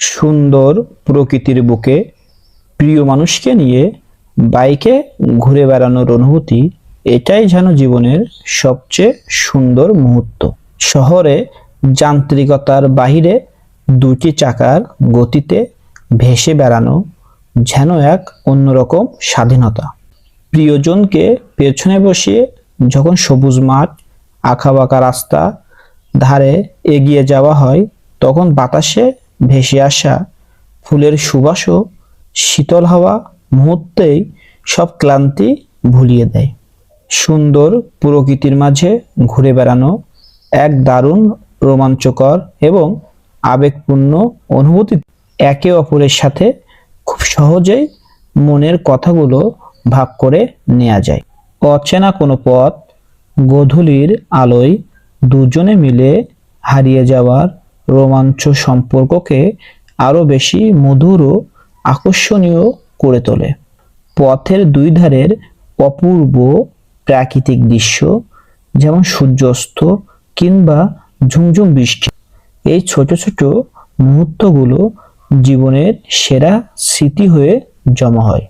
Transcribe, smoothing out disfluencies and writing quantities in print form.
সুন্দর প্রকৃতির বুকে প্রিয় মানুষকে নিয়ে বাইকে ঘুরে বেড়ানোর অনুভূতি, এটাই যেন জীবনের সবচেয়ে সুন্দর মুহূর্ত। শহরে যান্ত্রিকতার বাহিরে দুটি চাকার গতিতে ভেসে বেড়ানো যেন এক অন্যরকম স্বাধীনতা। প্রিয়জনকে পেছনে বসিয়ে যখন সবুজ মাঠ, আঁকাবাঁকা রাস্তা ধারে এগিয়ে যাওয়া হয়, তখন বাতাসে ভেসে আসা ফুলের সুবাস ও শীতল হাওয়া মুহূর্তেই সব ক্লান্তি ভুলিয়ে দেয়। সুন্দর প্রকৃতির মাঝে ঘুরে বেড়ানো এক দারুণ রোমাঞ্চকর এবং আবেগপূর্ণ অনুভূতি। একে অপরের সাথে খুব সহজেই মনের কথাগুলো ভাগ করে নেওয়া যায়। অচেনা কোনো পথ, গোধূলির আলোয় দুজনে মিলে হারিয়ে যাওয়ার রোমাঞ্চ সম্পর্ককে আরো বেশি মধুর ও আকর্ষণীয় করে তোলে। পথের দুই ধারের অপূর্ব প্রাকৃতিক দৃশ্য, যেমন সূর্যাস্ত কিংবা ঝুমঝুম বৃষ্টি, এই ছোট ছোট মুহূর্তগুলো জীবনের সেরা স্মৃতি হয়ে জমা হয়।